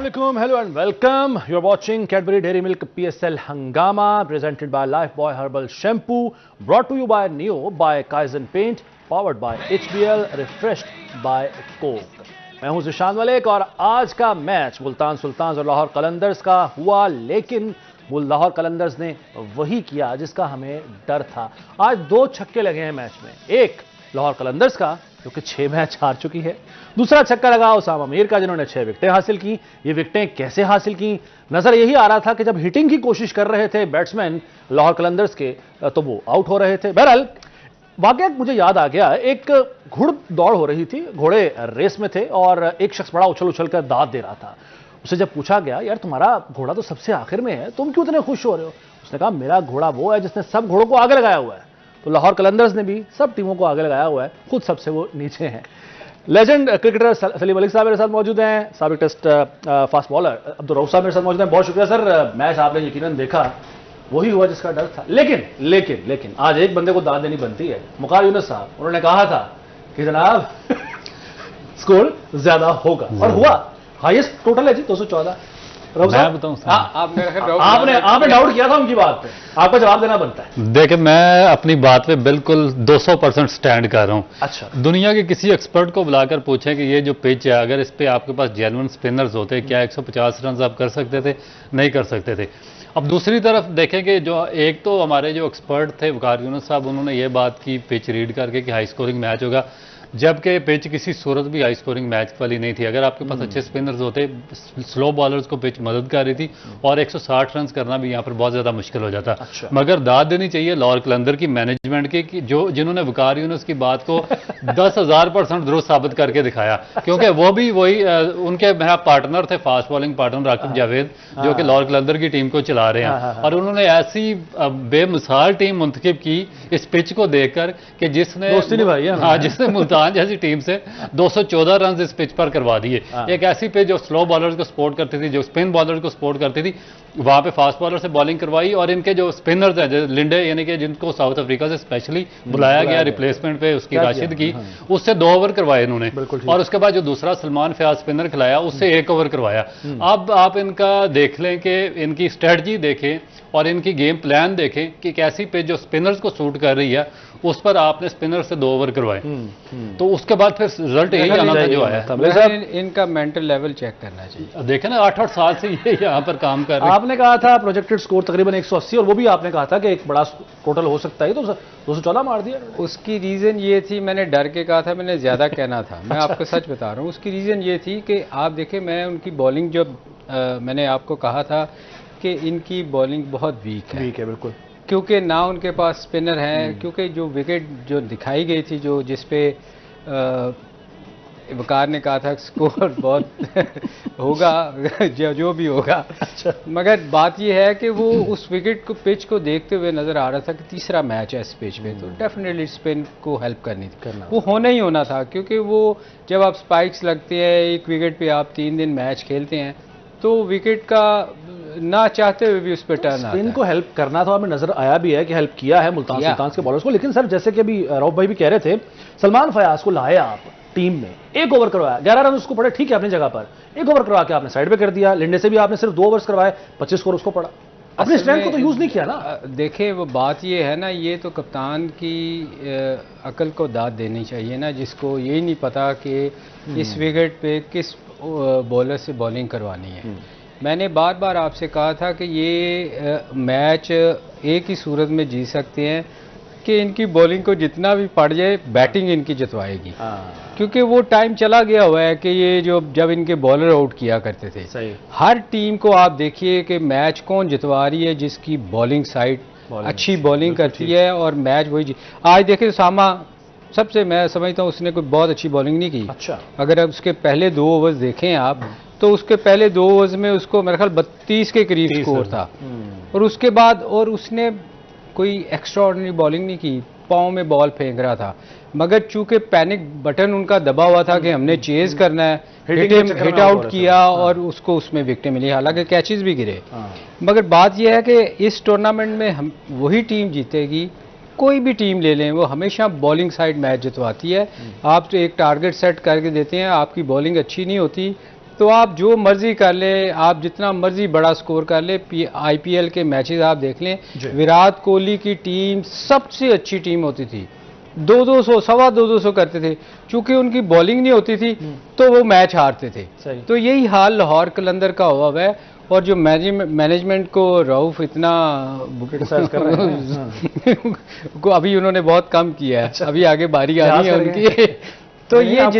Assalamualaikum, hello and welcome. You're watching Cadbury Dairy Milk PSL Hangama, presented by Lifebuoy Herbal Shampoo, brought to you by Neo, by Kaizen Paint, powered by HBL, refreshed by Coke. मैं हूं जिशान मलिक और आज का match Multan sultans और लाहौर कलंदर्स का हुआ, लेकिन लाहौर कलंदर्स ने वही किया जिसका हमें डर था। आज दो छक्के लगे हैं मैच में, एक लाहौर कलंदर्स का जो कि 6 मैच हार चुकी है, दूसरा छक्का लगा उसामा मीर का जिन्होंने 6 विकेटें हासिल की। ये विकेटें कैसे हासिल की, नजर यही आ रहा था कि जब हिटिंग की कोशिश कर रहे थे बैट्समैन लाहौर कलंदर्स के तो वो आउट हो रहे थे। बहरहाल वाकया मुझे याद आ गया, एक घुड़ दौड़ हो रही थी, घोड़े रेस में थे और एक शख्स बड़ा उछल उछल कर दाद दे रहा था। उसे जब पूछा गया, यार तुम्हारा घोड़ा तो सबसे आखिर में है, तुम क्यों इतने खुश हो रहे हो? उसने कहा, मेरा घोड़ा वो है जिसने सब घोड़ों को आगे लगाया हुआ है। तो लाहौर कलंदर्स ने भी सब टीमों को आगे लगाया हुआ है, खुद सबसे वो नीचे हैं। लेजेंड क्रिकेटर सलीम मलिक साहब मेरे साथ मौजूद हैं, साबिक test fast bowler Abdul Rauf साहब मेरे साथ मौजूद हैं। बहुत शुक्रिया सर, मैच आपने यकीनन देखा, वही हुआ जिसका डर था। लेकिन आज एक बंदे को दाद देनी बनती है, मुकार यूनुस साहब। उन्होंने कहा था कि जनाब स्कोर ज्यादा होगा और हुआ, हाईएस्ट टोटल है जी 214। मैं बताऊं आपने डाउट किया था उनकी बात पे, आपका जवाब देना बनता है। देखिए, मैं अपनी बात पे बिल्कुल 200% स्टैंड कर रहा हूं। अच्छा, दुनिया के किसी एक्सपर्ट को बुलाकर पूछें कि ये जो पिच है, अगर इस पे आपके पास जेन्युइन स्पिनर्स होते, क्या 150 रन आप कर सकते थे? नहीं कर सकते थे। अब दूसरी तरफ देखें कि जो एक तो हमारे जो एक्सपर्ट थे वकार यूनुस साहब, उन्होंने ये बात की पिच रीड करके कि हाई स्कोरिंग मैच होगा, जबकि पिच किसी सूरत भी हाई स्कोरिंग मैच वाली नहीं थी। अगर आपके पास अच्छे स्पिनर्स होते, स्लो बॉलर्स को पिच मदद कर रही थी और 160 रन करना भी यहाँ पर बहुत ज्यादा मुश्किल हो जाता। अच्छा। मगर दाद देनी चाहिए लाहौर कलंदर की मैनेजमेंट की कि जो जिन्होंने वकार यूनुस की बात को 10,000% दुरुस्त साबित करके दिखाया, क्योंकि वो भी वही उनके मेरा पार्टनर थे, fast bowling partner Raqib Javed, जो कि लाहौर कलंदर की टीम को चला रहे हैं, और उन्होंने ऐसी बेमिसाल टीम मुंतखब की इस पिच को देखकर कि जिसने मुल्तान जैसी टीम से 214 रन इस पिच पर करवा दिए। एक ऐसी पिच जो स्लो बॉलर्स को सपोर्ट करती थी, जो स्पिन बॉलर को सपोर्ट करती थी, वहां पे फास्ट बॉलर से बॉलिंग करवाई और इनके जो स्पिनर्स हैं लिंडे, यानी कि जिनको साउथ अफ्रीका से स्पेशली बुलाया गया रिप्लेसमेंट पे, उसकी राशिद की, उससे 2 ओवर करवाए इन्होंने, और उसके बाद जो दूसरा सलमान फयाज स्पिनर खिलाया उससे 1 ओवर करवाया। अब आप इनका देख लें कि इनकी स्ट्रेटजी देखें और इनकी गेम प्लान देखें कि कैसी पिच जो स्पिनर्स को सूट कर रही है, उस पर आपने स्पिनर से 2 ओवर करवाए, तो उसके बाद फिर रिजल्ट यही आना था जो आया। इनका मेंटल लेवल चेक करना चाहिए। देखें ना, 8-8 साल से ये यहाँ पर काम कर रहे हैं। आपने कहा था प्रोजेक्टेड स्कोर तकरीबन 180, और वो भी आपने कहा था कि एक बड़ा टोटल हो सकता है, तो 214 मार दिया। उसकी रीजन ये थी, मैंने डर के कहा था, मैंने ज्यादा कहना था। मैं आपको सच बता रहा हूँ, उसकी रीजन ये थी कि आप देखें, मैं उनकी बॉलिंग जब मैंने आपको कहा था कि इनकी बॉलिंग बहुत वीक है बिल्कुल, क्योंकि ना उनके पास स्पिनर हैं, क्योंकि जो विकेट जो दिखाई गई थी, जो जिसपे वकार ने कहा था स्कोर बहुत होगा जो भी होगा। अच्छा। मगर बात यह है कि वो उस विकेट को पिच को देखते हुए नजर आ रहा था कि तीसरा मैच है इस पिच में, तो डेफिनेटली स्पिन को हेल्प करना वो होना ही होना था, क्योंकि वो जब आप स्पाइक्स लगते हैं एक विकेट पे, आप 3 दिन मैच खेलते हैं, तो विकेट का ना चाहते हुए भी उस पर टर्न आता है। स्पिन को हेल्प करना था, हमें नजर आया भी है कि हेल्प किया है मुल्तान सुल्तान्स के बॉलर्स को। लेकिन सर, जैसे कि अभी रऊफ भाई भी कह रहे थे, सलमान फयाज को लाया आप टीम में, 1 ओवर करवाया, 11 रन उसको पड़े, ठीक है अपनी जगह पर, 1 ओवर करवा के आपने साइड पे कर दिया। लिंडे से भी आपने सिर्फ 2 ओवर्स करवाए, 25 स्कोर उसको पड़ा, अपने स्ट्रेंथ को तो यूज नहीं किया ना। देखें, वो बात ये है ना, ये तो कप्तान की अकल को दाद देनी चाहिए ना, जिसको यही नहीं पता कि इस विकेट पे किस बॉलर से बॉलिंग करवानी है। मैंने बार बार आपसे कहा था कि ये मैच एक ही सूरत में जीत सकते हैं कि इनकी बॉलिंग को जितना भी पड़ जाए, बैटिंग इनकी जितवाएगी, क्योंकि वो टाइम चला गया हुआ है कि ये जब इनके बॉलर आउट किया करते थे। सही। हर टीम को आप देखिए कि मैच कौन जितवा रही है, जिसकी बॉलिंग साइड अच्छी बॉलिंग करती है, और मैच वही आज देखें सामा, सबसे मैं समझता हूँ उसने कोई बहुत अच्छी बॉलिंग नहीं की। अच्छा। अगर अब उसके पहले 2 ओवर्स देखें आप, तो उसके पहले 2 ओवर्स में उसको मेरे ख्याल 32 के करीब स्कोर था, और उसके बाद और उसने कोई एक्स्ट्राऑर्डिनरी बॉलिंग नहीं की, पाँव में बॉल फेंक रहा था, मगर चूंकि पैनिक बटन उनका दबा हुआ था कि हमने चेज करना है, हिट आउट किया और उसको उसमें विकेटें मिली, हालांकि कैचेस भी गिरे। मगर बात यह है कि इस टूर्नामेंट में हम वही टीम जीतेगी, कोई भी टीम ले लें, वो हमेशा बॉलिंग साइड मैच जितवाती है। आप तो एक टारगेट सेट करके देते हैं, आपकी बॉलिंग अच्छी नहीं होती तो आप जो मर्जी कर ले, आप जितना मर्जी बड़ा स्कोर कर ले, आईपीएल के मैचेस आप देख लें, विराट कोहली की टीम सबसे अच्छी टीम होती थी, 200 सवा 200 करते थे, चूंकि उनकी बॉलिंग नहीं होती थी तो वो मैच हारते थे। तो यही हाल लाहौर कलंदर का हुआ है। और जो मैनेजमेंट को रऊफ इतना क्रिटिसाइज कर रहे हैं को अभी उन्होंने बहुत कम किया है। अभी आगे बारी आ रही है उनकी। तो ये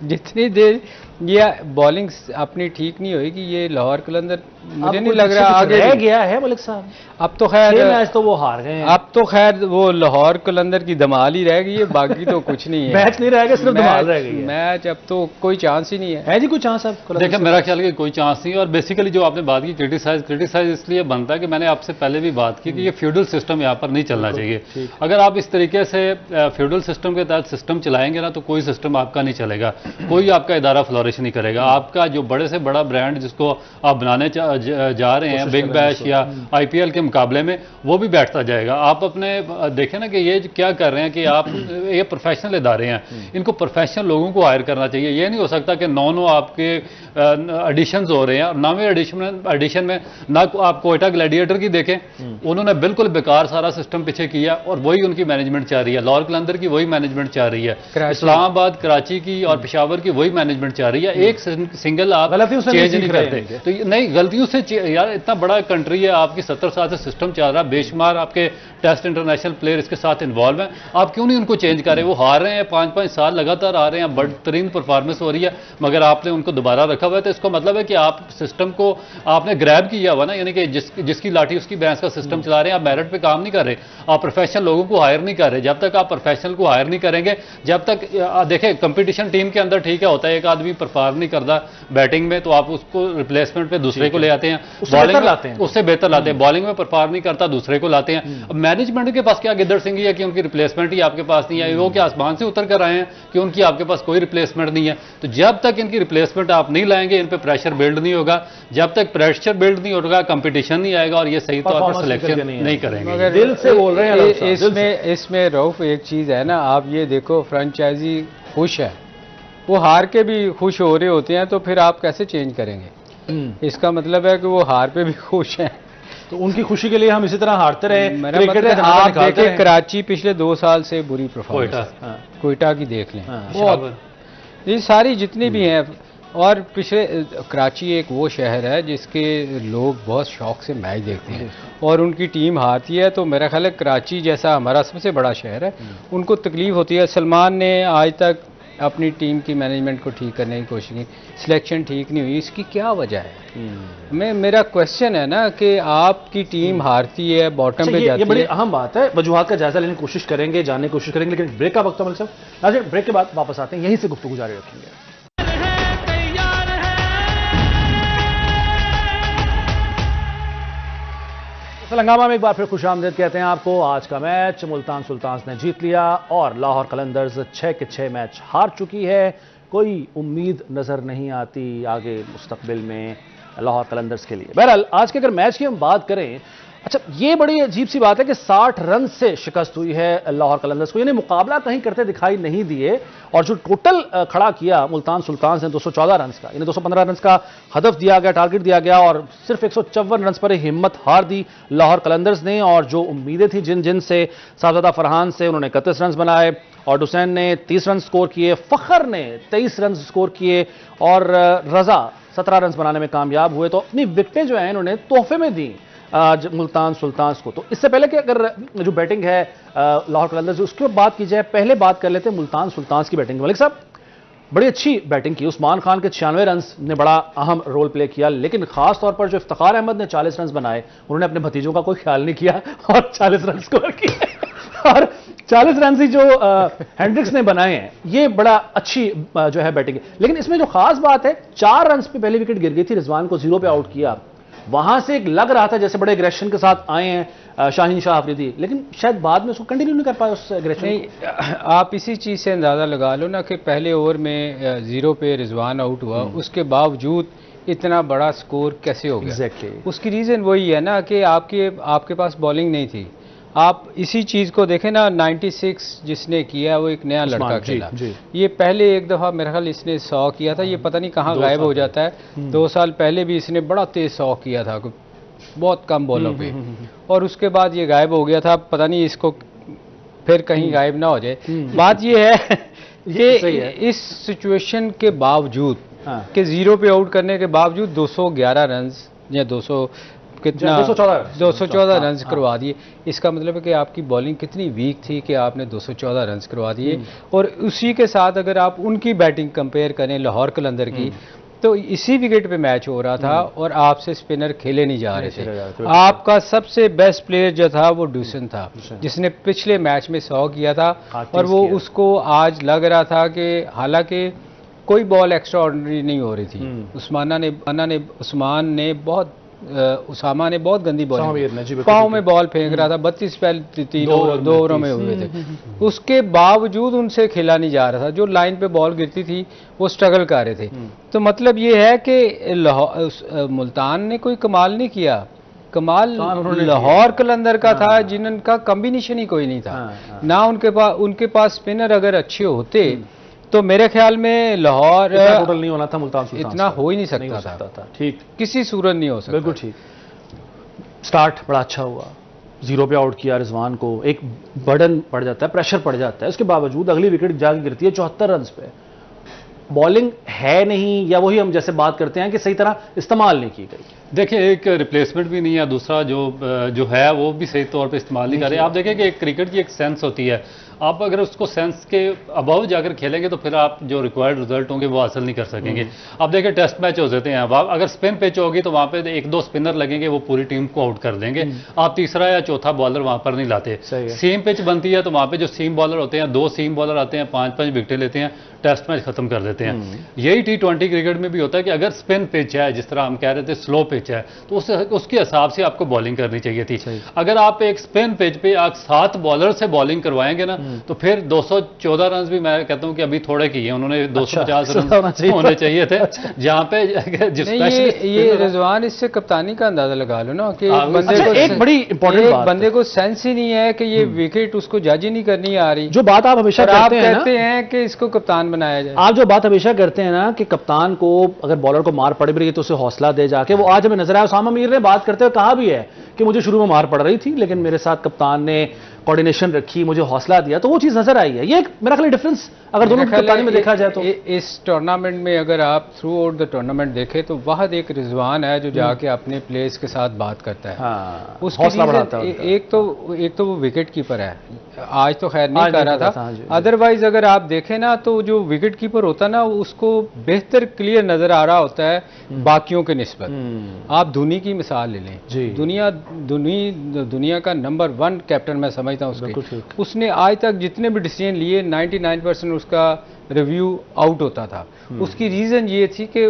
जितनी देर ये बॉलिंग अपनी ठीक नहीं होगी, ये लाहौर कलंदर मुझे नहीं लग रहा आगे रह गया है मलिक साहब। अब तो खैर मैच तो वो हार गए हैं। अब तो खैर वो लाहौर कलंदर की धमाल ही रह गई है, बाकी तो कुछ नहीं है। मैच नहीं रह गया, सिर्फ धमाल रह गई है। मैच अब तो कोई चांस ही नहीं है जी, कोई चांस अब देखिए मेरा ख्याल है कि कोई चांस नहीं है। और बेसिकली जो आपने बात की क्रिटिसाइज इसलिए बनता है कि मैंने आपसे पहले भी बात की कि ये फ्यूडल सिस्टम यहाँ पर नहीं चलना चाहिए। अगर आप इस तरीके से फ्यूडल सिस्टम के तहत सिस्टम चलाएंगे ना, तो कोई सिस्टम आपका नहीं चलेगा, कोई आपका इदारा फ्लोरिश नहीं करेगा। आपका जो बड़े से बड़ा ब्रांड जिसको आप बनाने जा रहे हैं बिग बैश या आईपीएल के मुकाबले में, वो भी बैठता जाएगा। आप अपने देखें ना कि ये क्या कर रहे हैं कि आप ये प्रोफेशनल इदारे हैं, इनको प्रोफेशनल लोगों को हायर करना चाहिए। ये नहीं हो सकता कि नौ आपके एडिशंस हो रहे हैं और 9वें एडिशन में ना आप कोयटा ग्लैडिएटर की देखें, उन्होंने बिल्कुल बेकार सारा सिस्टम पीछे किया और वही उनकी मैनेजमेंट चाह रही है। लाहौर कलंदर की वही मैनेजमेंट चाह रही है, इस्लामाबाद कराची की और पेशावर की वही मैनेजमेंट चाह रही है। एक सिंगल आप चेंज नहीं करते तो नहीं, गलतियों से यार इतना बड़ा कंट्री है, आपकी 70 साल से सिस्टम चल रहा है, बेशुमार आपके टेस्ट इंटरनेशनल प्लेयर इसके साथ इन्वॉल्व हैं, आप क्यों नहीं उनको चेंज कर रहे? वो हार रहे हैं, 5-5 साल लगातार आ रहे हैं, बदतरीन परफॉर्मेंस हो रही है, मगर आपने उनको दोबारा रखा हुआ है। तो इसका मतलब है कि आप सिस्टम को आपने ग्रैब किया हुआ ना, यानी कि जिसकी लाठी उसकी भैंस का सिस्टम चला रहे हैं। आप मेरिट पे काम नहीं कर रहे, आप प्रोफेशनल लोगों को हायर नहीं कर रहे। जब तक आप प्रोफेशनल को हायर नहीं करेंगे, जब तक देखें कंपटीशन टीम के अंदर ठीक है होता है, एक आदमी परफॉर्म नहीं करता बैटिंग में तो आप उसको रिप्लेसमेंट पे दूसरे को ले आते हैं, बॉलिंग लाते हैं, उससे बेहतर लाते हैं, बॉलिंग में परफॉर्म नहीं करता दूसरे को लाते हैं। अब मैनेजमेंट के पास क्या गिद्दड़ सिंह है कि उनकी रिप्लेसमेंट ही आपके पास नहीं आई, वो क्या आसमान से उतर कर आए हैं कि उनकी आपके पास कोई रिप्लेसमेंट नहीं है? तो जब तक इनकी रिप्लेसमेंट आप नहीं लाएंगे, इन पे प्रेशर बिल्ड नहीं होगा, जब तक प्रेशर बिल्ड नहीं होगा, कंपटीशन नहीं आएगा और ये सही तौर पर सिलेक्शन नहीं करेंगे। दिल से बोल रहे हैं। इसमें रऊफ एक चीज है ना, आप ये देखो फ्रेंचाइजी खुश है, वो हार के भी खुश हो रहे होते हैं, तो फिर आप कैसे चेंज करेंगे? इसका मतलब है कि वो हार पे भी खुश हैं, तो उनकी खुशी के लिए हम इसी तरह हारते रहे। मेरा मतलब आप देखें कराची पिछले 2 साल से बुरी परफॉर्मेंस, कोयटा की देख लें, ये सारी जितनी भी हैं। और पिछले कराची एक वो शहर है जिसके लोग बहुत शौक से मैच देखते हैं और उनकी टीम हारती है, तो मेरा ख्याल है कराची जैसा हमारा सबसे बड़ा शहर है, उनको तकलीफ होती है। सलमान ने आज तक अपनी टीम की मैनेजमेंट को ठीक करने की कोशिश की, सिलेक्शन ठीक नहीं हुई, इसकी क्या वजह है? मेरा क्वेश्चन है ना कि आपकी टीम हारती है, बॉटम पे जाती है। ये बड़ी अहम बात है, वजूहात का जायजा लेने की कोशिश करेंगे, जानने की कोशिश करेंगे, लेकिन ब्रेक का वक्त है। मतलब ब्रेक के बाद वापस आते हैं, यहीं से गुफ्तगू जारी रखेंगे। हंगामा में एक बार फिर खुशामदीद कहते हैं आपको। आज का मैच मुल्तान सुल्तान्स ने जीत लिया और लाहौर कलंदर्स 6 के 6 मैच हार चुकी है। कोई उम्मीद नजर नहीं आती आगे मुस्तकबिल में लाहौर कलंदर्स के लिए। बहरहाल आज के अगर मैच की हम बात करें, अच्छा ये बड़ी अजीब सी बात है कि 60 रन से शिकस्त हुई है लाहौर कलंदर्स को, यानी मुकाबला कहीं करते दिखाई नहीं दिए। और जो टोटल खड़ा किया मुल्तान सुल्तान्स ने 214 रन का, यानी 215 रन का हदफ दिया गया, टारगेट दिया गया, और सिर्फ 154 रन पर हिम्मत हार दी लाहौर कलंदर्स ने। और जो उम्मीदें थी जिन से, साहबजादा फरहान से उन्होंने 31 रन बनाए, और हुसैन ने 30 रन स्कोर किए, फखर ने 23 रन स्कोर किए और रजा 17 रन बनाने में कामयाब हुए। तो अपनी विकेटें जो हैं इन्होंने तोहफे में दी आज मुल्तान सुल्तान्स को। तो इससे पहले कि अगर जो बैटिंग है लाहौर कलंदर्स उसकी बात की जाए, पहले बात कर लेते हैं मुल्तान सुल्तान्स की बैटिंग। मलिक साहब बड़ी अच्छी बैटिंग की, उस्मान खान के 96 रन ने बड़ा अहम रोल प्ले किया, लेकिन खास तौर पर जो इफ्तिखार अहमद ने 40 रन बनाए, उन्होंने अपने भतीजों का कोई ख्याल नहीं किया और 40 रन स्कोर किए। और 40 रन ही जो हेंड्रिक्स ने बनाए हैं, ये बड़ा अच्छी जो है बैटिंग है। लेकिन इसमें जो खास बात है, 4 रन पे पहली विकेट गिर गई थी, रिजवान को 0 पे आउट किया। वहां से एक लग रहा था जैसे बड़े एग्रेशन के साथ आए हैं शाहीन शाह अफरीदी, लेकिन शायद बाद में उसको कंटिन्यू नहीं कर पाए उस एग्रेशन। नहीं, आप इसी चीज से अंदाजा लगा लो ना कि पहले ओवर में 0 पे रिजवान आउट हुआ, उसके बावजूद इतना बड़ा स्कोर कैसे हो गया? Exactly. उसकी रीजन वही है ना कि आपके पास बॉलिंग नहीं थी, आप इसी चीज को देखें ना, 96 जिसने किया वो एक नया लड़का जी, खेला। जी। ये पहले एक दफा मेरे ख्याल इसने 100 किया था, ये पता नहीं कहाँ गायब हो जाता है। 2 साल पहले भी इसने बड़ा तेज 100 किया था, बहुत कम बॉलों पे, और उसके बाद ये गायब हो गया था। पता नहीं इसको फिर कहीं गायब ना हो जाए। बात ये है कि इस सिचुएशन के बावजूद कि 0 पे आउट करने के बावजूद 211 रन या 200 कितना 214 रन करवा दिए। इसका मतलब है कि आपकी बॉलिंग कितनी वीक थी कि आपने 214 रन करवा दिए। और उसी के साथ अगर आप उनकी बैटिंग कंपेयर करें लाहौर कलंदर की, तो इसी विकेट पे मैच हो रहा था और आपसे स्पिनर खेले नहीं जा रहे थे। आपका सबसे बेस्ट प्लेयर जो था वो ड्यूसन था, जिसने पिछले मैच में 100 किया था, और वो उसको आज लग रहा था कि हालांकि कोई बॉल एक्स्ट्रा ऑर्डिनरी नहीं हो रही थी। उसामा ने बहुत गंदी बॉलिंग, पाँव में बॉल फेंक रहा था, 32 पहले 2 ओवरों में हुए थे। उसके बावजूद उनसे खेला नहीं जा रहा था। जो लाइन पे बॉल गिरती थी वो स्ट्रगल कर रहे थे। तो मतलब ये है कि मुल्तान ने कोई कमाल नहीं किया, कमाल लाहौर कलंदर का था, जिनका कॉम्बिनेशन ही कोई नहीं था। ना उनके पास स्पिनर अगर अच्छे होते तो मेरे ख्याल में लाहौर टोटल नहीं होना था, मुल्तान सुल्तान इतना हो ही नहीं सकता था। ठीक, किसी सूरत नहीं हो सकता। बिल्कुल ठीक। स्टार्ट बड़ा अच्छा हुआ, 0 पे आउट किया रिजवान को, एक बर्डन पड़ जाता है, प्रेशर पड़ जाता है। उसके बावजूद अगली विकेट जाके गिरती है 74 रन पे। बॉलिंग है नहीं, या वही हम जैसे बात करते हैं कि सही तरह इस्तेमाल नहीं की गई। देखिए, एक रिप्लेसमेंट भी नहीं है, दूसरा जो है वो भी सही तौर पे इस्तेमाल नहीं कर रहे। आप देखें कि क्रिकेट की एक सेंस होती है, आप अगर उसको सेंस के अबव जाकर खेलेंगे तो फिर आप जो रिक्वायर्ड रिजल्ट होंगे वो हासिल नहीं कर सकेंगे। आप देखिए, टेस्ट मैच हो जाते हैं, अगर स्पिन पिच होगी तो वहाँ पे 1-2 स्पिनर लगेंगे, वो पूरी टीम को आउट कर देंगे। आप तीसरा या चौथा बॉलर वहाँ पर नहीं लाते। सीम पिच बनती है तो वहाँ पे जो सीम बॉलर होते हैं, 2 सीम बॉलर आते हैं, 5-5 विकेटें लेते हैं, टेस्ट मैच खत्म कर देते हैं। यही T20 क्रिकेट में भी होता है कि अगर स्पिन पिच है, जिस तरह हम कह रहे थे स्लो पिच है, तो उसके हिसाब से आपको बॉलिंग करनी चाहिए थी। अगर आप एक स्पिन पिच पे आप 7 बॉलर से बॉलिंग करवाएंगे ना, तो फिर 214 रन भी मैं कहता हूं कि अभी थोड़े किए उन्होंने। 250 रन होने चाहिए थे, जहां पे ये रिजवान, इससे कप्तानी का अंदाजा लगा लो ना कि एक बड़ी इंपॉर्टेंट बात, बंदे को सेंस ही नहीं है कि ये विकेट उसको जज ही नहीं करनी आ रही। जो बात आप हमेशा कहते हैं कि इसको कप्तान बनाया जाए। आप जो बात हमेशा करते हैं ना कि कप्तान को अगर बॉलर को मार पड़ भी रही है तो उसे हौसला दे जाके, वो आज हमें नजर आया। उसामा मीर ने बात करते हुए कहा भी है कि मुझे शुरू में मार पड़ रही थी, लेकिन मेरे साथ कप्तान ने कोऑर्डिनेशन रखी, मुझे हौसला दिया, तो वो चीज नजर आई है। ये मेरा ख्याल डिफरेंस अगर दोनों कप्तानी में देखा जाए तो इस टूर्नामेंट में अगर आप थ्रू आउट द टूर्नामेंट देखें तो वाहद एक रिजवान है जो जाके अपने प्लेयर्स के साथ बात करता है। हौसला बढ़ाता है। एक तो वो विकेट कीपर है, आज तो खैर नहीं कर रहा था। अदरवाइज अगर आप देखें ना तो जो विकेट कीपर होता है ना, उसको बेहतर क्लियर नजर आ रहा होता है बाकियों के निस्बत। आप धोनी की मिसाल ले लें, दुनिया का नंबर 1 कैप्टन मैं समझता हूं उसके। उसने आज तक जितने भी डिसीजन लिए 99% उसका रिव्यू आउट होता था। उसकी रीजन ये थी कि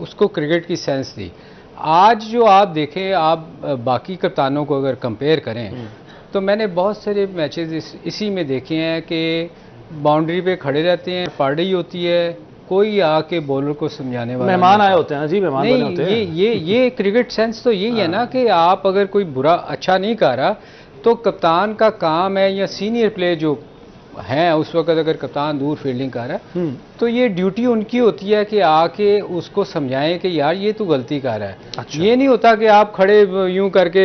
उसको क्रिकेट की सेंस थी। आज जो आप देखें, आप बाकी कप्तानों को अगर कंपेयर करें तो मैंने बहुत सारे मैचेस इसी में देखे हैं कि बाउंड्री पे खड़े रहते हैं, पार्टी होती है, कोई आके बॉलर को समझाने वाला मेहमान आए होते हैं जी, मेहमान बने होते हैं। ये क्रिकेट सेंस तो यही है ना कि आप अगर कोई बुरा अच्छा नहीं कर रहा तो कप्तान का काम है, या सीनियर प्लेयर जो हैं उस वक्त अगर कप्तान दूर फील्डिंग कर रहा है तो ये ड्यूटी उनकी होती है कि आके उसको समझाएं कि यार ये तू गलती कर रहा है। अच्छा। ये नहीं होता कि आप खड़े यूं करके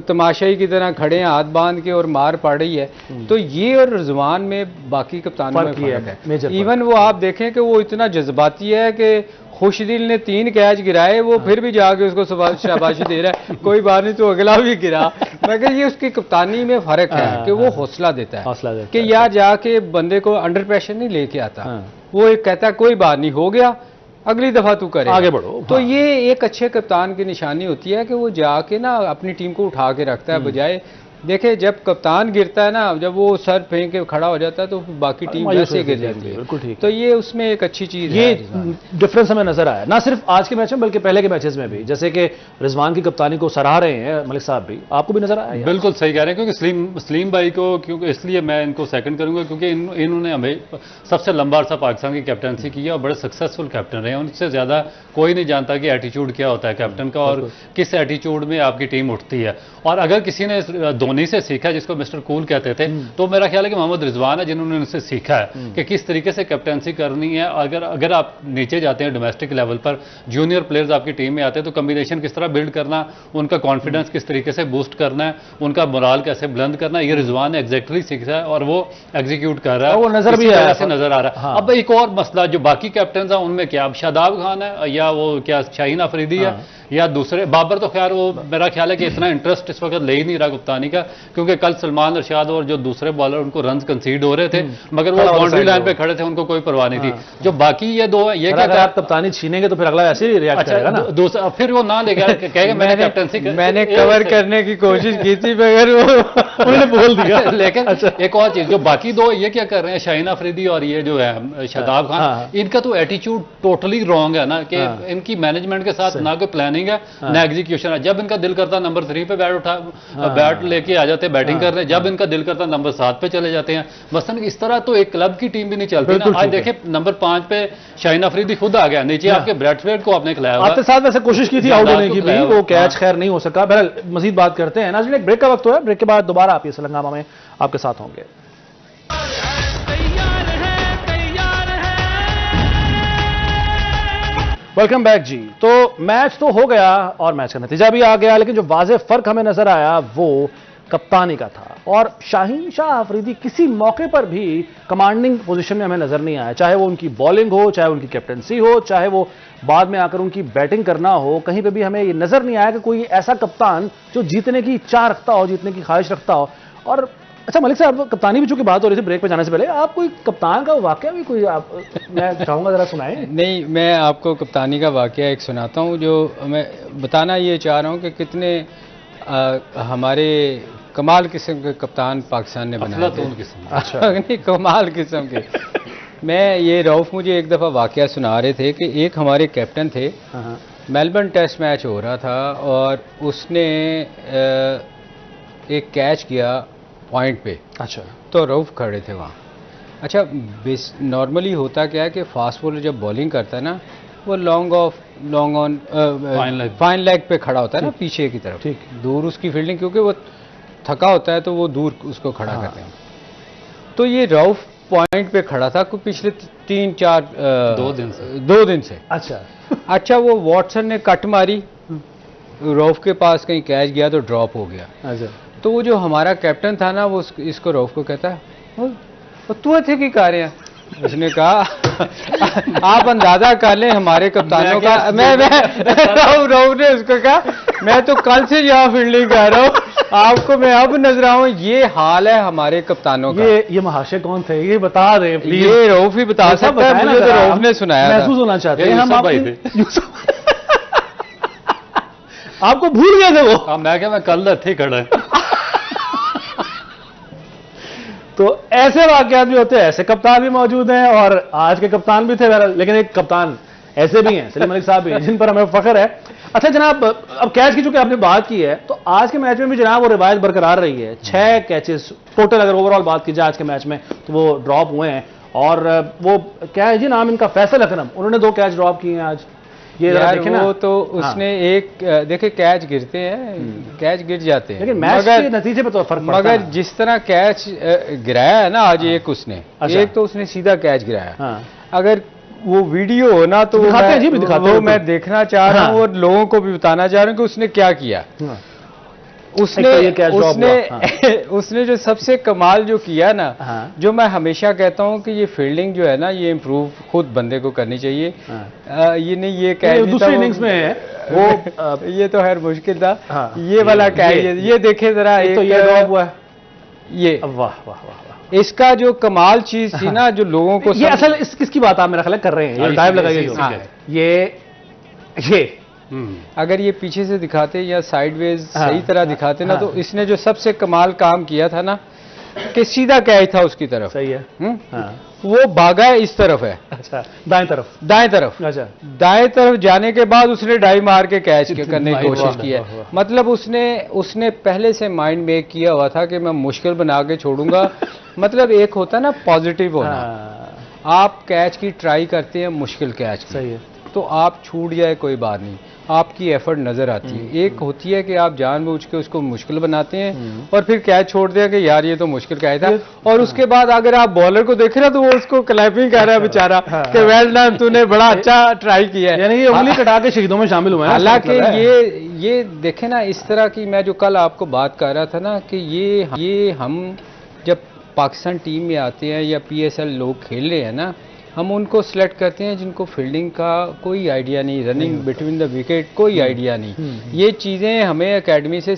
तमाशाई की तरह खड़े हैं हाथ बांध के और मार पड़ रही है। तो ये और रिजवान में बाकी कप्तानों में फर्क है। इवन वो आप देखें कि वो इतना जज्बाती है कि खुशदिल ने 3 कैच गिराए, वो फिर भी जाके उसको शाबाशी दे रहा है, कोई बात नहीं तो अगला भी गिरा। मगर ये उसकी कप्तानी में फर्क है कि वो हौसला देता है कि यार जाके बंदे को अंडर प्रेशर नहीं लेके आता। वो एक कहता है कोई बात नहीं, हो गया, अगली दफा तू करे, आगे बढ़ो। तो ये एक अच्छे कप्तान की निशानी होती है कि वो जाके ना अपनी टीम को उठा के रखता है, बजाय देखिए जब कप्तान गिरता है ना, जब वो सर फेंक के खड़ा हो जाता है तो बाकी टीम वैसे गिर जाती है। बिल्कुल ठीक। तो ये उसमें एक अच्छी चीज है, ये डिफरेंस हमें नजर आया, ना सिर्फ आज के मैच में बल्कि पहले के मैचेस में भी। जैसे कि रिजवान की कप्तानी को सराह रहे हैं मलिक साहब भी, आपको भी नजर आया? बिल्कुल सही कह रहे हैं, क्योंकि सलीम भाई को, क्योंकि इसलिए मैं इनको सेकंड करूंगा क्योंकि इन्होंने हमें सबसे लंबा अर्सा पाकिस्तान की कैप्टनसी की है और बड़े सक्सेसफुल कैप्टन रहे हैं। उनसे ज्यादा कोई नहीं जानता कि एटीट्यूड क्या होता है कैप्टन का और किस एटीट्यूड में आपकी टीम उठती है। और अगर किसी ने धोनी से सीखा जिसको मिस्टर कूल कहते थे, तो मेरा ख्याल है कि मोहम्मद रिजवान है जिन्होंने उनसे सीखा है कि किस तरीके से कैप्टनसी करनी है। अगर आप नीचे जाते हैं डोमेस्टिक लेवल पर, जूनियर प्लेयर्स आपकी टीम में आते हैं, तो कम्बिनेशन किस तरह बिल्ड करना, उनका कॉन्फिडेंस किस तरीके से बूस्ट करना है, उनका मोराल कैसे बुलंद करना है, ये रिजवान ने एग्जैक्टली सीखा है और वो एग्जीक्यूट कर रहा है, वो नजर भी नजर आ रहा है। अब एक और मसला जो बाकी कैप्टन है उनमें क्या, अब शादाब खान है या वो क्या शाहीन अफरीदी है या दूसरे, बाबर तो खैर वो मेरा ख्याल है कि इतना इंटरेस्ट इस वक्त ले ही नहीं रहा कप्तानी का, क्योंकि कल सलमान अरशाद और जो दूसरे बॉलर उनको रन कंसीड हो रहे थे, मगर वो बाउंड्री लाइन पे खड़े थे, उनको कोई परवाह नहीं थी। जो बाकी ये दो है, ये क्या आप कप्तानी छीनेंगे तो फिर अगला ऐसे ही रिएक्ट करेगा ना, दूसरा फिर वो ना लेगा, कहेगा मैंने कैप्टनसी, मैंने कवर करने की कोशिश की थी मगर वो उन्होंने बोल दिया। लेकिन एक और चीज, जो बाकी दो ये क्या कर रहे हैं, शाहीन अफरीदी और ये जो है शादाब खान, इनका तो एटीट्यूड टोटली रॉन्ग है ना, कि इनकी मैनेजमेंट के साथ ना कोई प्लानिंग है ना एग्जीक्यूशन है। जब इनका दिल करता नंबर 3 पे बैट लेके आ जाते हैं बैटिंग करने, जब इनका दिल करता नंबर 7 पे चले जाते हैं। मसलन इस तरह तो एक क्लब की टीम भी नहीं चलती ना। आज देखिए नंबर 5 पे शाहीन अफरीदी खुद आ गया, नीचे आपके ब्रैडफोर्ड को आपने खिलाया, आपके साथ वैसे कोशिश की थी आउट होने की भी, वो कैच खैर नहीं हो सका। बहरहाल मजीद बात करते हैं, नाज़रीन एक ब्रेक का वक्त हुआ है, ब्रेक के बाद दोबारा आप PSL हंगामा में आपके साथ होंगे। वेलकम बैक जी। तो मैच तो हो गया और मैच का नतीजा भी आ गया, लेकिन जो वाज़े फर्क हमें नजर आया वो कप्तानी का था। और शाहीन शाह अफरीदी किसी मौके पर भी कमांडिंग पोजीशन में हमें नजर नहीं आया, चाहे वो उनकी बॉलिंग हो, चाहे उनकी कैप्टनसी हो, चाहे वो बाद में आकर उनकी बैटिंग करना हो, कहीं पे भी हमें ये नजर नहीं आया कि कोई ऐसा कप्तान जो जीतने की चाह रखता हो, जीतने की ख्वाहिश रखता हो। और अच्छा मलिक साहब, कप्तानी भी चूंकि बात हो रही थी ब्रेक पे जाने से पहले, आप कोई कप्तान का वाकया भी कोई मैं चाहूंगा जरा सुनाएं। नहीं, मैं आपको कप्तानी का वाकया एक सुनाता हूं, जो मैं बताना ये चाह रहा हूं कि कितने हमारे कमाल किस्म के कप्तान पाकिस्तान ने बनाए थे। अच्छा नहीं, कमाल किस्म के। मैं ये रऊफ मुझे एक दफ़ा वाकया सुना रहे थे कि एक हमारे कैप्टन थे, मेलबर्न टेस्ट मैच हो रहा था और उसने एक कैच किया पॉइंट पे। अच्छा, तो रऊफ खड़े थे वहाँ। अच्छा, नॉर्मली होता क्या है कि फास्ट बॉलर जब बॉलिंग करता है ना, वो लॉन्ग ऑन फाइन लेग पे खड़ा होता है ना, पीछे की तरफ, ठीक दूर उसकी फील्डिंग, क्योंकि वो थका होता है तो वो दूर उसको खड़ा करते हैं। तो ये रऊफ पॉइंट पे खड़ा था पिछले 2 दिन से। अच्छा, वो वॉटसन ने कट मारी, रऊफ के पास कहीं कैच गया तो ड्रॉप हो गया। अच्छा, तो वो जो हमारा कैप्टन था ना, वो इसको रऊफ को कहता है तू थे की कर रहे हैं। उसने कहा आप अंदाजा कर लें हमारे कप्तानों का। मैं रऊफ ने उसको कहा मैं तो कल से यहाँ फील्डिंग कर रहा हूँ, आपको मैं अब नजर आऊं। ये हाल है हमारे कप्तानों का। ये महाशय कौन थे, ये बता रहे हैं प्लीज। ये रऊफ ही बता सकता है, मुझे तो रऊफ ने सुनाया। महसूस होना चाहते हैं हम आपको भूल गए थे वो। मैं क्या, मैं कल थे खड़ा। तो ऐसे वाकयात भी होते हैं, ऐसे कप्तान भी मौजूद हैं और आज के कप्तान भी थे, लेकिन एक कप्तान ऐसे भी हैं, सलीम मलिक साहब भी, जिन पर हमें फख्र है। अच्छा जनाब, अब कैच की चूंकि आपने बात की है, तो आज के मैच में भी जनाब वो रिवायत बरकरार रही है। 6 कैचेस टोटल अगर ओवरऑल बात की जाए आज के मैच में, तो वो ड्रॉप हुए हैं। और वो क्या है जी नाम इनका, फैसल अकरम, उन्होंने 2 कैच ड्रॉप किए हैं आज। ये देखें ना, वो तो उसने एक देखे कैच गिरते हैं, कैच गिर जाते हैं, लेकिन मैच के नतीजे पे तो फर्क पड़ता है। मगर जिस तरह कैच गिराया है ना आज, एक उसने, एक तो उसने सीधा कैच गिराया। अगर वो वीडियो हो ना तो वो मैं देखना चाह रहा हूँ और लोगों को भी बताना चाह रहा हूँ कि उसने क्या किया। उसने जो सबसे कमाल जो किया ना, जो मैं हमेशा कहता हूँ कि ये फील्डिंग जो है ना, ये इम्प्रूव खुद बंदे को करनी चाहिए। ये नहीं ये कैच दूसरी इनिंग्स में है वो ये तो खैर मुश्किल था। ये वाला कैच ये देखे जरा, एक तो ये ड्रॉप हुआ है, ये वाह वाह वाह, इसका जो कमाल चीज थी ना, जो लोगों को ये असल किसकी बात आप मेरा ख्याल कर रहे हैं, ये डाइव लगाइए, ये अगर ये पीछे से दिखाते या साइडवेज सही तरह दिखाते ना, तो इसने जो सबसे कमाल काम किया था ना, कि सीधा कैच था उसकी तरफ। सही है। वो भागा इस तरफ है। अच्छा, दाएं तरफ। अच्छा, दाएं तरफ जाने के बाद उसने डाई मार के कैच करने की कोशिश की है। मतलब उसने पहले से माइंड मेक किया हुआ था कि मैं मुश्किल बना के छोड़ूंगा। मतलब एक होता ना पॉजिटिव होना, आप कैच की ट्राई करते हैं, मुश्किल कैच। सही है। तो आप छूट जाए कोई बात नहीं, आपकी एफर्ट नजर आती है। एक होती है कि आप जानबूझ के उसको मुश्किल बनाते हैं और फिर कैच छोड़ दिया कि यार ये तो मुश्किल कैच था, और उसके बाद अगर आप बॉलर को देख रहे हो तो वो उसको क्लैपिंग कर रहा है बेचारा कि वेल डन, तूने बड़ा अच्छा ट्राई किया है। यानी ये उंगली कटा के शहीदों में शामिल हुए हैं। हालांकि ये देखे ना, इस तरह की मैं जो कल आपको बात कर रहा था ना कि ये हम जब पाकिस्तान टीम में आते हैं या पीएसएल लोग खेल रहे हैं ना, हम उनको सिलेक्ट करते हैं जिनको फील्डिंग का कोई आइडिया नहीं, रनिंग बिटवीन द विकेट कोई आइडिया नहीं। ये चीज़ें हमें एकेडमी से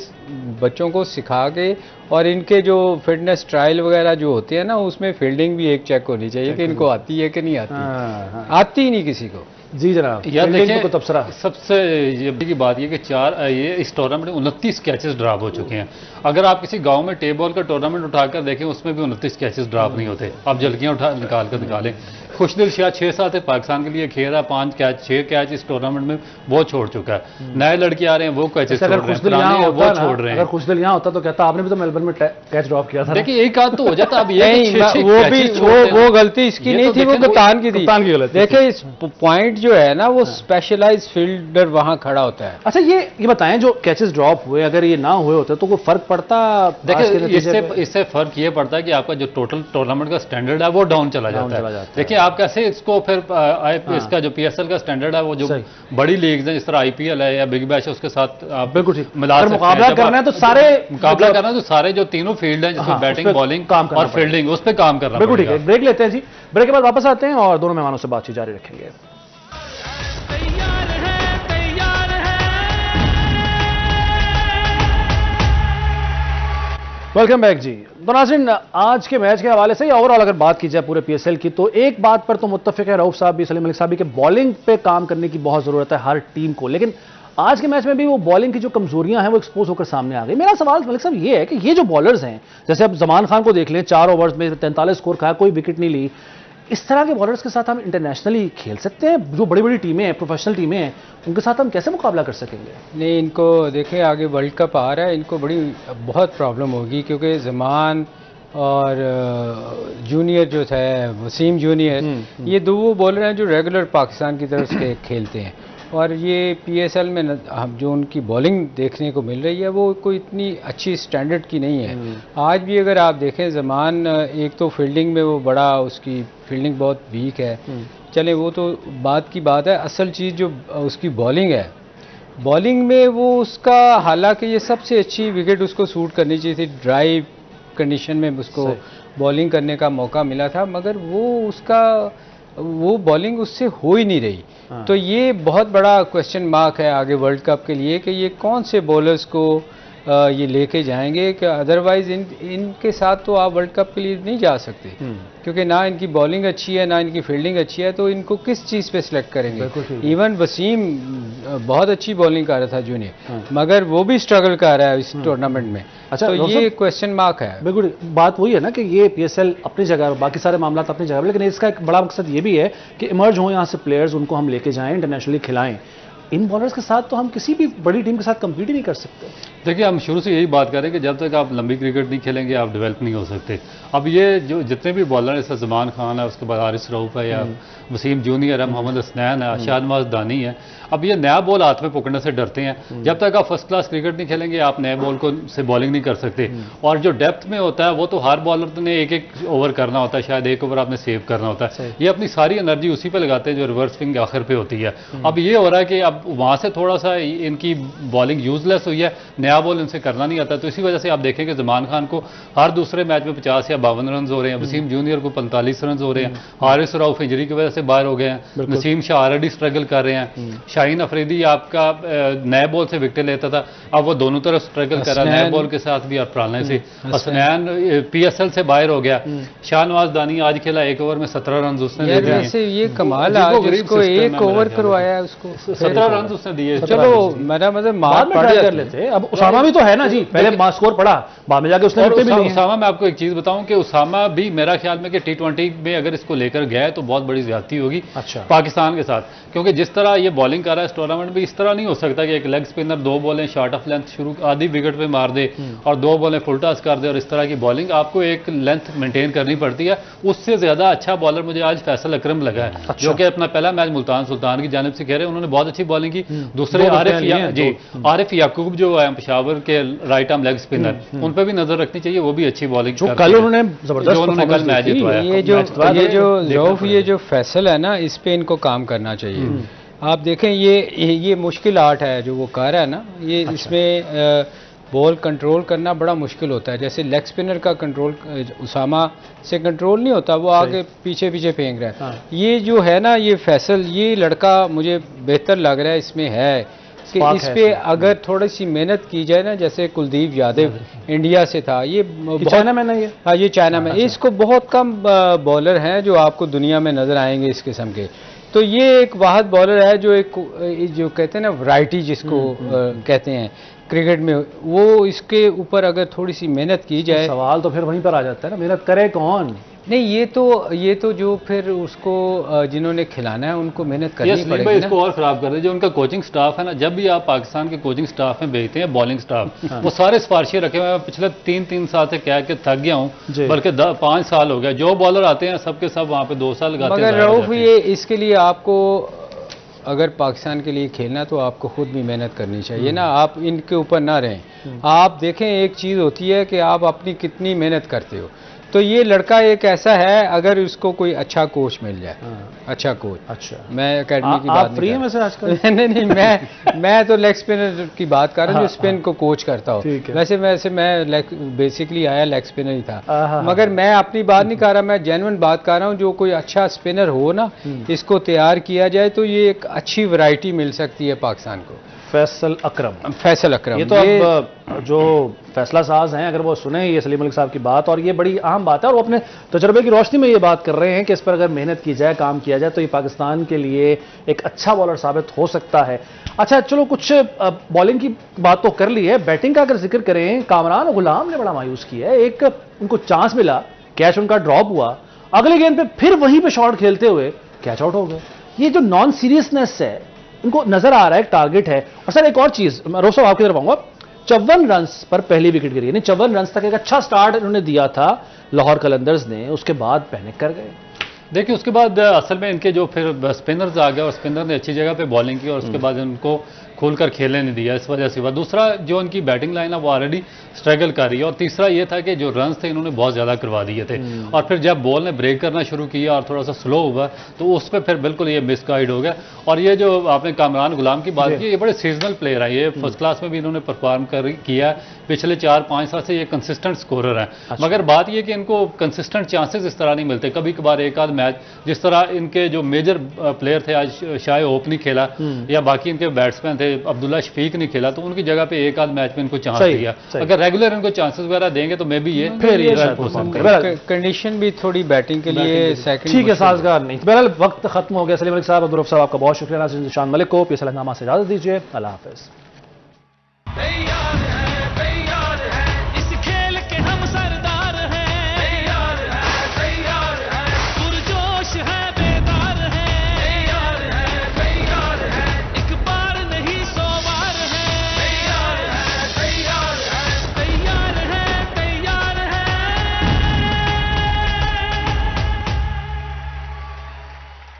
बच्चों को सिखा के, और इनके जो फिटनेस ट्रायल वगैरह जो होते हैं ना, उसमें फील्डिंग भी एक चेक होनी चाहिए कि इनको आती है कि नहीं आती। आती ही नहीं किसी को। जी जनाब, यार देखिए, को तबसरा सबसे ये की बात ये कि ये इस टूर्नामेंट में 29 कैचेस ड्रॉप हो चुके हैं। अगर आप किसी गांव में टेबल का टूर्नामेंट उठाकर देखें, उसमें भी 29 कैचेस ड्रॉप नहीं होते। आप जलकियां निकाल कर दिखालें। खुशदिल शाह 6-7 है पाकिस्तान के लिए खेल रहा है, 5 कैच 6 कैच इस टूर्नामेंट में वो छोड़ चुका है। नए लड़के आ रहे हैं, वो कैचेस छोड़ रहे हैं, वो छोड़ रहे हैं। अगर खुशदिल यहाँ होता तो कहता आपने भी तो मेलबर्न में कैच ड्रॉप किया था। देखिए एक आध तो हो जाता। अब वो गलती इसकी नहीं थी, वो कप्तान की थी। देखिए इस पॉइंट जो है ना, वो स्पेशलाइज्ड फील्डर वहां खड़ा होता है। अच्छा ये बताएं, जो कैचेस ड्रॉप हुए, अगर ये ना हुए होते तो कोई फर्क पड़ता? देखिए इससे फर्क ये पड़ता है कि आपका जो टोटल टूर्नामेंट का स्टैंडर्ड है वो डाउन चला जाता है। देखिए आप कैसे इसको फिर इसका जो पीएसएल का स्टैंडर्ड है, वो जो बड़ी लीग्स हैं जिस तरह आईपीएल है या बिग बैश है, उसके साथ आप बिल्कुल ठीक मुकाबला करना है तो सारे जो तीनों फील्ड हैं, जिसमें बैटिंग, बॉलिंग और फील्डिंग, उस पर काम करना बिल्कुल ठीक है। ब्रेक लेते हैं जी, ब्रेक के बाद वापस आते हैं और दोनों मेहमानों से बातचीत जारी रखेंगे। वेलकम बैक जी। तो नाज़रीन, आज के मैच के हवाले से ओवरऑल अगर बात की जाए पूरे पीएसएल की, तो एक बात पर तो मुत्तफिक है रऊफ साहब भी, सलीम मलिक साहब भी, कि बॉलिंग पे काम करने की बहुत जरूरत है हर टीम को। लेकिन आज के मैच में भी वो बॉलिंग की जो कमजोरियां हैं वो एक्सपोज होकर सामने आ गई। मेरा सवाल मलिक साहब ये है कि ये जो बॉलर्स हैं, जैसे अब जमान खान को देख लें, 4 ओवर्स में 43 स्कोर खाया, कोई विकेट नहीं ली, इस तरह के बॉलर्स के साथ हम इंटरनेशनली खेल सकते हैं? जो बड़ी बड़ी टीमें हैं, प्रोफेशनल टीमें हैं, उनके साथ हम कैसे मुकाबला कर सकेंगे? नहीं, इनको देखें, आगे वर्ल्ड कप आ रहा है, इनको बहुत प्रॉब्लम होगी, क्योंकि जमान और जूनियर जो है वसीम जूनियर, ये दो वो बॉलर हैं जो रेगुलर पाकिस्तान की तरफ से खेलते हैं, और ये पीएसएल में हम जो उनकी बॉलिंग देखने को मिल रही है वो कोई इतनी अच्छी स्टैंडर्ड की नहीं है। आज भी अगर आप देखें, जमान एक तो फील्डिंग में वो बड़ा, उसकी फील्डिंग बहुत वीक है, चले वो तो बात की बात है। असल चीज़ जो उसकी बॉलिंग है, बॉलिंग में वो उसका, हालांकि ये सबसे अच्छी विकेट उसको सूट करनी चाहिए थी, ड्राई कंडीशन में उसको बॉलिंग करने का मौका मिला था, मगर वो बॉलिंग उससे हो ही नहीं रही। तो ये बहुत बड़ा क्वेश्चन मार्क है आगे वर्ल्ड कप के लिए कि ये कौन से बॉलर्स को ये लेके जाएंगे, कि अदरवाइज इनके साथ तो आप वर्ल्ड कप के लिए नहीं जा सकते, क्योंकि ना इनकी बॉलिंग अच्छी है ना इनकी फील्डिंग अच्छी है, तो इनको किस चीज़ पे सिलेक्ट करेंगे? इवन वसीम बहुत अच्छी बॉलिंग कर रहा था जूनियर, मगर वो भी स्ट्रगल कर रहा है इस टूर्नामेंट में। अच्छा, तो ये क्वेश्चन मार्क है। बिल्कुल, बात वही है ना कि ये पीएसएल अपनी जगह, बाकी सारे मामला अपनी जगह, लेकिन इसका एक बड़ा मकसद ये भी है कि इमर्ज हों यहाँ से प्लेयर्स, उनको हम लेके जाएं, इंटरनेशनली खिलाएं। इन बॉलर्स के साथ तो हम किसी भी बड़ी टीम के साथ कंपीट ही नहीं कर सकते। देखिए, हम शुरू से यही बात करें कि जब तक आप लंबी क्रिकेट नहीं खेलेंगे आप डेवलप नहीं हो सकते। अब ये जो जितने भी बॉलर हैं, जैसे जमान खान है, उसके बाद हारिस रऊफ है, या वसीम जूनियर है, मोहम्मद हसनैन है, शाहनवाज दानी है, अब ये नया बॉल हाथ में पकड़ने से डरते हैं। जब तक आप फर्स्ट क्लास क्रिकेट नहीं खेलेंगे आप नए बॉल को से बॉलिंग नहीं कर सकते। और जो डेप्थ में होता है वो तो हर बॉलर ने एक एक ओवर करना होता है, शायद एक ओवर आपने सेव करना होता है। ये अपनी सारी एनर्जी उसी पे लगाते हैं जो रिवर्स स्विंग आखिर पे होती है। अब ये हो रहा है कि अब वहां से थोड़ा सा इनकी बॉलिंग यूजलेस हुई है, नया बॉल इनसे करना नहीं आता। तो इसी वजह से आप देखेंगे जमान खान को हर दूसरे मैच में 50 या 52 रन हो रहे हैं, वसीम जूनियर को 45 रन हो रहे हैं, हारिस रऊफ इंजरी की वजह से बाहर हो गए हैं, नसीम शाह ऑलरेडी स्ट्रगल कर रहे हैं, शाहीन अफरीदी आपका नए बॉल से विकेट लेता था, अब वो दोनों तरफ स्ट्रगल कर रहा है, नए बॉल के साथ भी और पुराने से। हसनैन पीएसएल से बाहर हो गया, शाहनवाज दानी आज खेला 1 ओवर में 17 रन उसने दे दिए। ये कमाल है, उसको 1 ओवर करवाया है, उसको 17 रन उसने दिए। चलो मेरा मतलब मार पड़ कर लेते। अब उसामा भी तो है ना जी, पहले स्कोर पड़ा, बाद में जाके उसने और विकेट भी लिए हैं। उसामा, मैं आपको एक चीज बताऊं कि उसामा भी मेरा ख्याल में कि T20 में अगर इसको लेकर गया है तो बहुत बड़ी ज्यादती होगी अच्छा। पाकिस्तान के साथ, क्योंकि जिस तरह ये बॉलिंग कर रहा है इस टूर्नामेंट में, इस तरह नहीं हो सकता कि एक लेग स्पिनर 2 बॉलें शॉर्ट ऑफ लेंथ शुरू आधी विकेट पे मार दे और 2 बॉलें फुल टॉस कर दे, और इस तरह की बॉलिंग आपको एक लेंथ मेंटेन करनी पड़ती है। उससे ज्यादा अच्छा बॉलर मुझे आज फैसल अकरम लगा है, अच्छा। जो कि अपना पहला मैच मुल्तान सुल्तान की जानिब से खेल रहे हैं, उन्होंने बहुत अच्छी बॉलिंग की। दूसरे दो आरिफ विकेट लिए हैं, जी आरिफ याकूब जो है पेशावर के राइट आर्म लेग स्पिनर, उन पर भी नजर रखनी चाहिए, वो भी अच्छी बॉलिंग जो कल उन्होंने जबरदस्त जो उन्होंने कल मैच जितवाया। ये जो फैसल है ना, इस पे इनको काम करना चाहिए। आप देखें ये मुश्किल आर्ट है जो वो कर रहा है ना, ये इसमें बॉल कंट्रोल करना बड़ा मुश्किल होता है। जैसे लेग स्पिनर का कंट्रोल उसामा से कंट्रोल नहीं होता, वो आगे पीछे पीछे फेंक रहा है। ये जो है ना, ये फैसल, ये लड़का मुझे बेहतर लग रहा है, इसमें है कि इस पे अगर थोड़ी सी मेहनत की जाए ना, जैसे कुलदीप यादव इंडिया से था, ये चाइना में नहीं है। हाँ, ये चाइना में, इसको बहुत कम बॉलर हैं जो आपको दुनिया में नजर आएंगे इस किस्म के। तो ये एक वाहद बॉलर है जो जो कहते हैं ना वैरायटी जिसको कहते हैं क्रिकेट में, वो इसके ऊपर अगर थोड़ी सी मेहनत की जाए। सवाल तो फिर वहीं पर आ जाता है ना, मेहनत करे कौन? नहीं, ये तो जो फिर उसको जिन्होंने खिलाना है उनको मेहनत करनी पड़ेगी ना। इसको और खराब कर दे जो उनका कोचिंग स्टाफ है ना, जब भी आप पाकिस्तान के कोचिंग स्टाफ में भेजते हैं बॉलिंग स्टाफ, वो सारे सिफारिशी रखे हुए हैं। पिछले 3 साल से कह के थक गया हूँ, बल्कि 5 साल हो गया। जो बॉलर आते हैं सबके सब वहाँ पे 2 साल लगाते हैं। मगर रऊफ, ये इसके लिए आपको अगर पाकिस्तान के लिए खेलना तो आपको खुद भी मेहनत करनी चाहिए ना, आप इनके ऊपर ना रहें। आप देखें, एक चीज़ होती है कि आप अपनी कितनी मेहनत करते हो। तो ये लड़का एक ऐसा है, अगर उसको कोई अच्छा कोच मिल जाए, अच्छा कोच। अच्छा, मैं एकेडमी की बात फ्री है वैसे आजकल? नहीं, मैं तो लेग स्पिनर की बात कर रहा हूँ जो स्पिन को कोच करता हूँ। वैसे मैं बेसिकली आया लेग स्पिनर ही था, मगर मैं अपनी बात नहीं कर रहा, मैं जेन्युइन बात कर रहा हूँ। जो कोई अच्छा स्पिनर हो ना, इसको तैयार किया जाए तो ये एक अच्छी वैरायटी मिल सकती है पाकिस्तान को। फैसल अकरम ये तो अब जो फैसला साज हैं, अगर वो सुने ये सलीम मलिक साहब की बात, और ये बड़ी अहम बात है, और वो अपने तजर्बे की रोशनी में ये बात कर रहे हैं कि इस पर अगर मेहनत की जाए, काम किया जाए, तो ये पाकिस्तान के लिए एक अच्छा बॉलर साबित हो सकता है। अच्छा, चलो कुछ बॉलिंग की बात तो कर ली है, बैटिंग का अगर जिक्र करें, कामरान गुलाम ने बड़ा मायूस किया है। एक उनको चांस मिला, कैच उनका ड्रॉप हुआ, अगले गेंद पे फिर वहीं पे शॉट खेलते हुए कैच आउट हो गए। ये जो नॉन सीरियसनेस है, इनको नजर आ रहा है, एक टारगेट है। और सर एक और चीज, रोसो आपकी तरफ आऊंगा, 54 रन्स पर पहली विकेट गिरी, यानी 54 रन्स तक एक अच्छा स्टार्ट इन्होंने दिया था लाहौर कलंदर्स ने, उसके बाद पैनिक कर गए। देखिए, उसके बाद असल में इनके जो फिर स्पिनर्स आ गए और स्पिनर ने अच्छी जगह पे बॉलिंग की, और उसके बाद इनको खोलकर खेलने नहीं दिया, इस वजह से हुआ। दूसरा, जो इनकी बैटिंग लाइन है वो ऑलरेडी स्ट्रगल कर रही है, और तीसरा ये था कि जो रन्स थे इन्होंने बहुत ज़्यादा करवा दिए थे, और फिर जब बॉल ने ब्रेक करना शुरू किया और थोड़ा सा स्लो हुआ तो उस पर फिर बिल्कुल ये मिसगाइड हो गया। और ये जो आपने कामरान गुलाम की बात की, ये बड़े सीजनल प्लेयर हैं, ये फर्स्ट क्लास में भी इन्होंने परफॉर्म किया, पिछले 4-5 साल से ये कंसिस्टेंट स्कोरर हैं। अच्छा। मगर बात ये कि इनको कंसिस्टेंट चांसेस इस तरह नहीं मिलते, कभी कभार एक आध मैच, जिस तरह इनके जो मेजर प्लेयर थे, आज शायद ओप नहीं खेला, या बाकी इनके बैट्समैन थे, अब्दुल्ला शफीक नहीं खेला, तो उनकी जगह पे एक आध मैच में इनको चांस दिया। अगर रेगुलर इनको चांसेस वगैरह देंगे तो मे भी ये कंडीशन भी थोड़ी बैटिंग के लिए सेकंड ठीक है, साजगार नहीं। बहरहाल वक्त खत्म हो गया। सलीम मलिक साहब, अब्दुल रऊफ साहब, आपका बहुत शुक्रिया। नाज़रीन, निशान मलिक को पीएसएल हंगामा से इजाजत दीजिए। अल्लाह हाफिज।